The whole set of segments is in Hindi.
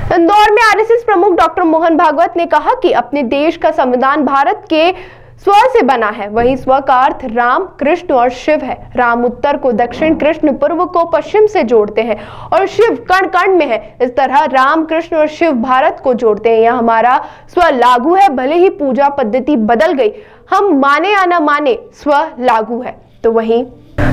इंदौर में आरएसएस प्रमुख डॉक्टर मोहन भागवत ने कहा कि अपने देश का संविधान भारत के स्व से बना है, वहीं स्व का अर्थ राम, कृष्ण और शिव है। राम उत्तर को दक्षिण, कृष्ण पूर्व को पश्चिम से जोड़ते हैं और शिव कण कण में है। इस तरह राम, कृष्ण और शिव भारत को जोड़ते हैं। यह हमारा स्व लागू है, भले ही पूजा पद्धति बदल गई, हम माने या न माने, स्व लागू है।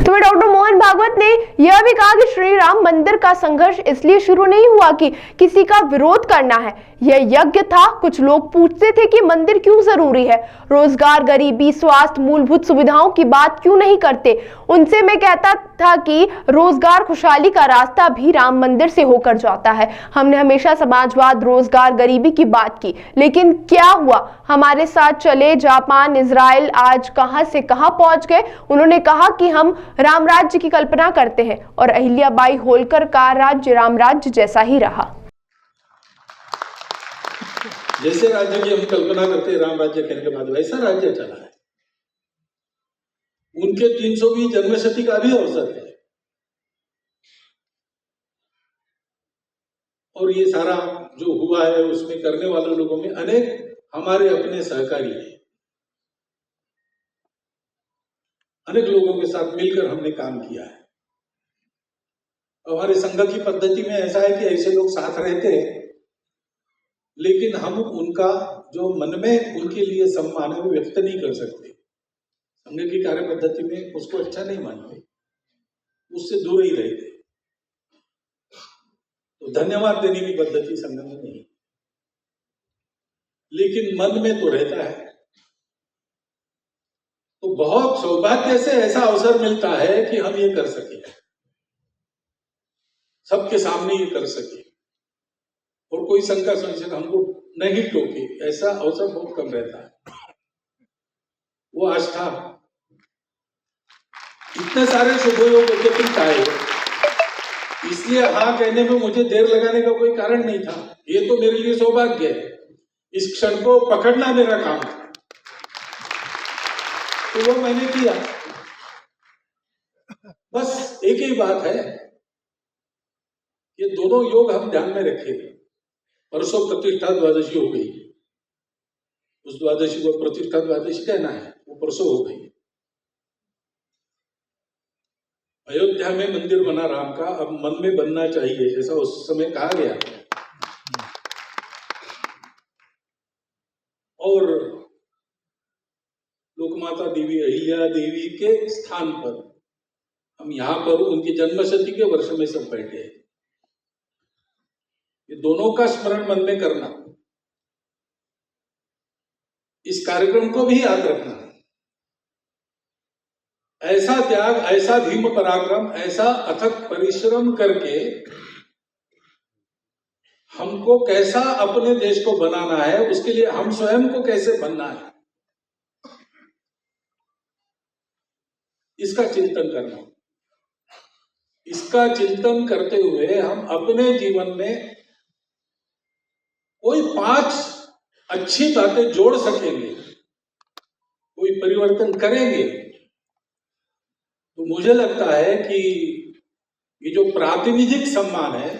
तो डॉक्टर मोहन भागवत ने यह भी कहा कि श्री राम मंदिर का संघर्ष इसलिए शुरू नहीं हुआ कि किसी का विरोध करना है, यह यज्ञ था। कुछ लोग पूछते थे कि मंदिर क्यों जरूरी है, रोजगार, गरीबी, स्वास्थ्य, मूलभूत सुविधाओं की बात क्यों नहीं करते। उनसे मैं कहता था कि रोजगार, खुशहाली का रास्ता भी राम मंदिर से होकर जाता है। हमने हमेशा समाजवाद, रोजगार, गरीबी की बात की, लेकिन क्या हुआ? हमारे साथ चले जापान, इजराइल आज कहां से कहां पहुंच गए। उन्होंने कहा कि हम राम राज्य की कल्पना करते हैं और अहिल्याबाई होलकर का राज्य राम राज्य जैसा ही रहा। जैसे राज्य की हम कल्पना करते हैं राम राज्य कहने के बाद वैसा राज्य चला है। उनके 320 जन्मशती का भी अवसर है और ये सारा जो हुआ है उसमें करने वाले लोगों में अनेक हमारे अपने सहकारी हैं। अनेक लोगों के साथ मिलकर हमने काम किया है। हमारे संघ की पद्धति में ऐसा है कि ऐसे लोग साथ रहते हैं, लेकिन हम उनका जो मन में उनके लिए सम्मान है वो व्यक्त नहीं कर सकते। संघ की कार्य पद्धति में उसको अच्छा नहीं मानते, उससे दूर ही रहते। तो धन्यवाद देने की पद्धति संघ में नहीं, लेकिन मन में तो रहता है। तो बहुत सौभाग्य से ऐसा अवसर मिलता है कि हम ये कर सके, सबके सामने ये कर सके और कोई शंका संशय हमको नहीं टोके, ऐसा अवसर बहुत कम रहता है। वो आस्था, इतने सारे शुभयोग एकत्रित आए, इसलिए हाँ कहने में मुझे देर लगाने का कोई कारण नहीं था। ये तो मेरे लिए सौभाग्य है, इस क्षण को पकड़ना मेरा काम था, तो वो मैंने किया। बस एक ही बात है, ये दोनों योग हम ध्यान में रखें। परसों प्रतिष्ठा द्वादशी हो गई, उस द्वादशी को प्रतिष्ठा द्वादशी कहना है, वो परसों हो गई। अयोध्या में मंदिर बना राम का, अब मन में बनना चाहिए, ऐसा उस समय कहा गया। और लोकमाता देवी अहिल्या देवी के स्थान पर हम यहाँ पर उनकी जन्मशती के वर्ष में सब बैठे हैं। ये दोनों का स्मरण मन में करना, इस कार्यक्रम को भी याद रखना। ऐसा त्याग, ऐसा धीम पराक्रम, ऐसा अथक परिश्रम करके हमको कैसा अपने देश को बनाना है, उसके लिए हम स्वयं को कैसे बनना है, इसका चिंतन करना। इसका चिंतन करते हुए हम अपने जीवन में कोई 5 अच्छी बातें जोड़ सकेंगे, कोई परिवर्तन करेंगे, तो मुझे लगता है कि ये जो प्रातिनिधिक सम्मान है,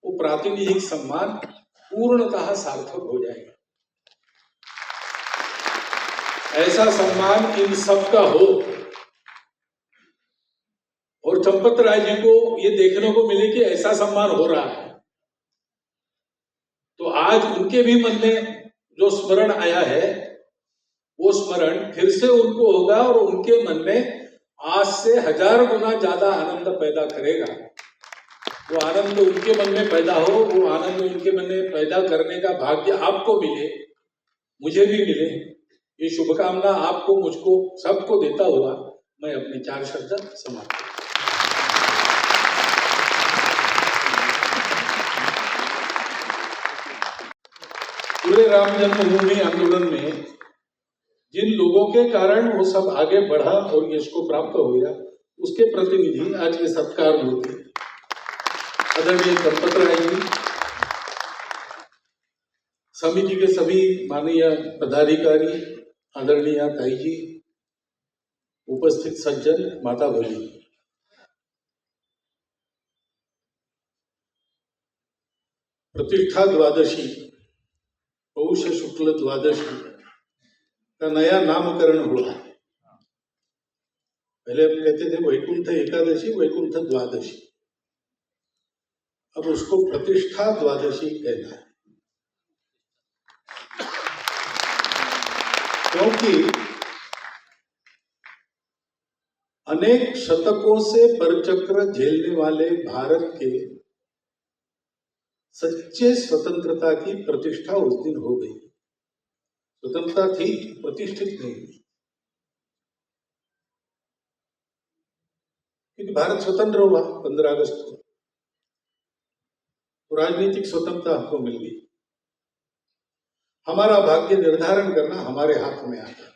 वो प्रातिनिधिक सम्मान पूर्णतः सार्थक हो जाएगा। ऐसा सम्मान इन सबका हो और चंपत राय जी को ये देखने को मिले कि ऐसा सम्मान हो रहा है, तो आज उनके भी मन में जो स्मरण आया है, वो स्मरण फिर से उनको होगा और उनके मन में आज से 1000 गुना ज्यादा आनंद पैदा करेगा। वो आनंद उनके मन में पैदा हो, वो आनंद उनके मन में पैदा करने का भाग्य आपको मिले, मुझे भी मिले। ये शुभकामना आपको, मुझको, सबको देता हुआ मैं अपनी 4 शब्द समाप्त। पूरे राम जन्मभूमि आंदोलन में जिन लोगों के कारण वो सब आगे बढ़ा और यश को प्राप्त हो गया, उसके प्रतिनिधि आज के सत्कार होते आदरणीय चंपत राय जी, समिति के सभी माननीय पदाधिकारी, आदरणीय ताई जी, उपस्थित सज्जन, माता भगिनी, प्रतिष्ठा द्वादशी, पौष शुक्ल द्वादशी का नया नामकरण हुआ। पहले हम कहते थे वैकुंठ एकादशी, वैकुंठ द्वादशी, अब उसको प्रतिष्ठा द्वादशी कहना है। क्योंकि अनेक शतकों से परचक्र झेलने वाले भारत के सच्चे स्वतंत्रता की प्रतिष्ठा उस दिन हो गई। स्वतंत्रता थी, प्रतिष्ठित नहीं हुई, क्योंकि भारत स्वतंत्र हुआ 15 अगस्त को, तो राजनीतिक स्वतंत्रता हमको मिल गई। हमारा भाग्य निर्धारण करना हमारे हाथ में आता।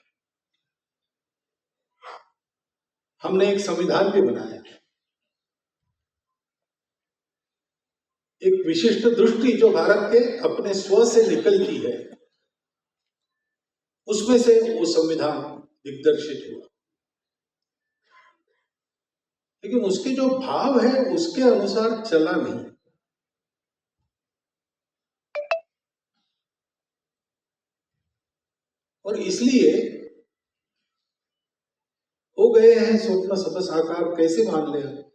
हमने एक संविधान भी बनाया, एक विशिष्ट दृष्टि जो भारत के अपने स्व से निकलती है, उसमें से वो संविधान दिग्दर्शित हुआ। लेकिन उसके जो भाव है उसके अनुसार चला नहीं। और इसलिए हो गए हैं स्वप्न सब साकार, कैसे मान ले।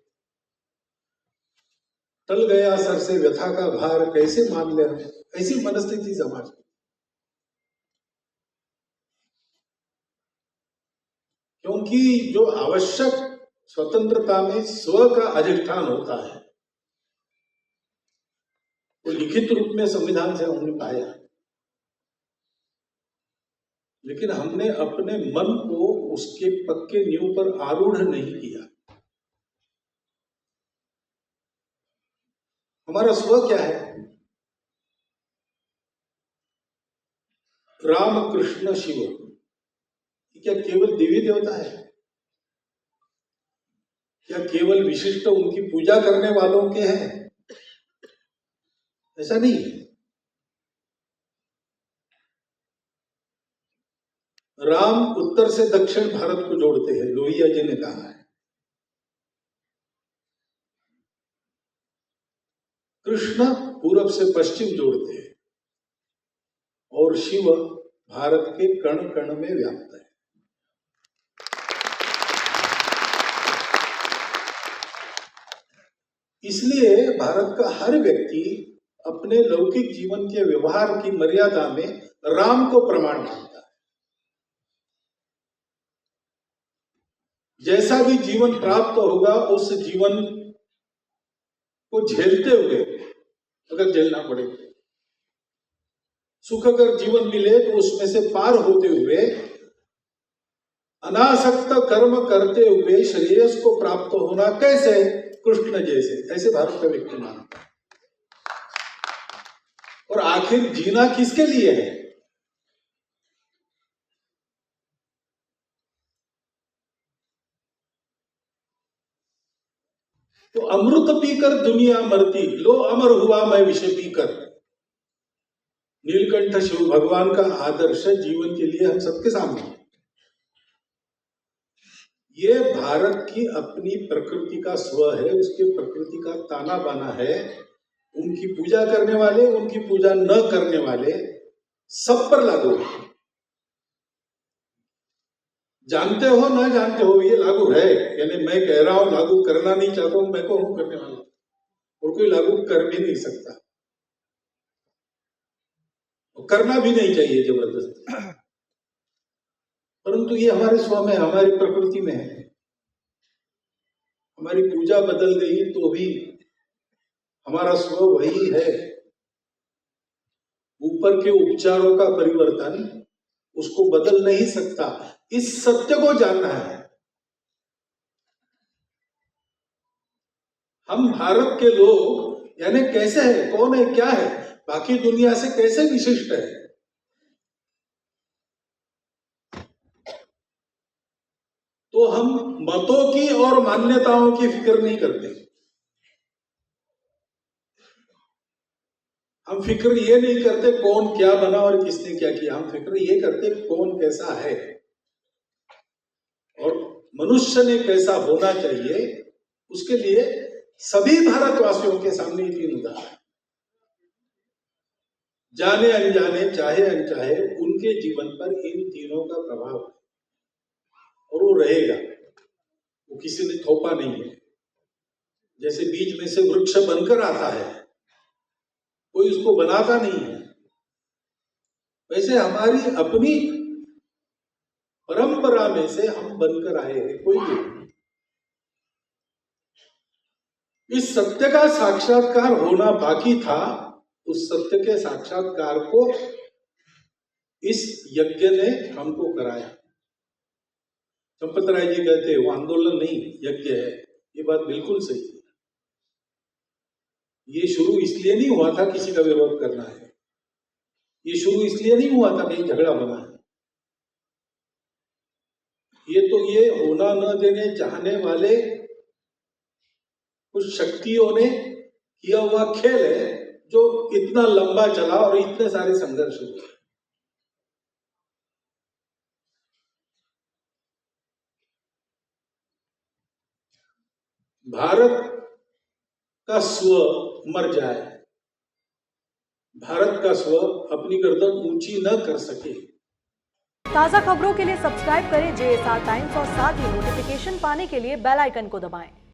टल गया सर से व्यथा का भार, कैसे मान ले। ऐसी मनस्थिति समाज की। क्योंकि जो आवश्यक स्वतंत्रता में स्व का अधिष्ठान होता है, वो लिखित रूप में संविधान से हमने पाया, लेकिन हमने अपने मन को उसके पक्के नींव पर आरूढ़ नहीं किया। हमारा स्व क्या है? राम कृष्ण शिव, क्या केवल देवी देवता है? क्या केवल विशिष्ट उनकी पूजा करने वालों के हैं? ऐसा नहीं है। राम उत्तर से दक्षिण भारत को जोड़ते हैं, लोहिया जी ने कहा है। कृष्ण पूरब से पश्चिम जोड़ते हैं, और शिव भारत के कण कण में व्याप्त है। इसलिए भारत का हर व्यक्ति अपने लौकिक जीवन के व्यवहार की मर्यादा में राम को प्रमाण मानता है। जैसा भी जीवन प्राप्त होगा, उस जीवन को झेलते हुए, अगर झेलना पड़े, सुख अगर जीवन मिले तो उसमें से पार होते हुए, अनासक्त कर्म करते हुए श्रेयस को प्राप्त होना कैसे? कृष्ण जैसे, ऐसे भारत का व्यक्ति मानता है। और आखिर जीना किसके लिए है? तो अमृत पीकर दुनिया मरती, लो अमर हुआ मैं विष पीकर। नीलकंठ शिव भगवान का आदर्श जीवन के लिए हम सबके सामने। ये भारत की अपनी प्रकृति का स्व है, उसके प्रकृति का ताना बाना है। उनकी पूजा करने वाले, उनकी पूजा न करने वाले, सब पर लागू है। जानते हो ना जानते हो, ये लागू है। यानी मैं कह रहा हूं, लागू करना नहीं चाहता हूं, मैं को हूं करने वाला, और कोई लागू कर भी नहीं सकता, करना भी नहीं चाहिए जबरदस्ती। परंतु ये हमारे स्व में, हमारी प्रकृति में है। हमारी पूजा बदल गई तो भी हमारा स्व वही है। ऊपर के उपचारों का परिवर्तन उसको बदल नहीं सकता। इस सत्य को जानना है। हम भारत के लोग यानी कैसे है, कौन है, क्या है, बाकी दुनिया से कैसे विशिष्ट है। तो हम मतों की और मान्यताओं की फिक्र नहीं करते। हम फिक्र ये नहीं करते कौन क्या बना और किसने क्या किया। हम फिक्र ये करते कौन कैसा है और मनुष्य ने कैसा होना चाहिए। उसके लिए सभी भारतवासियों के सामने ये तीन उदाहरण। जाने अनजाने, चाहे अनचाहे, उनके जीवन पर इन तीनों का प्रभाव है और वो रहेगा। वो किसी ने थोपा नहीं है। जैसे बीज में से वृक्ष बनकर आता है, कोई उसको बनाता नहीं है, वैसे हमारी अपनी परंपरा में से हम बनकर आए हैं, कोई नहीं। इस सत्य का साक्षात्कार होना बाकी था, उस सत्य के साक्षात्कार को इस यज्ञ ने हमको कराया। चंपत राय जी कहते हैं वो आंदोलन नहीं, यज्ञ है। ये बात बिल्कुल सही है। ये शुरू इसलिए नहीं हुआ था किसी का विरोध करना है, ये शुरू इसलिए नहीं हुआ था कहीं झगड़ा बना है। ये होना न देने चाहने वाले कुछ शक्तियों ने किया हुआ खेल है, जो इतना लंबा चला और इतने सारे संघर्ष हुए। भारत का स्व मर जाए, भारत का स्व अपनी गर्दन ऊंची न कर सके। ताज़ा खबरों के लिए सब्सक्राइब करें JSR टाइम्स और साथ ही नोटिफिकेशन पाने के लिए बेल आइकन को दबाएं।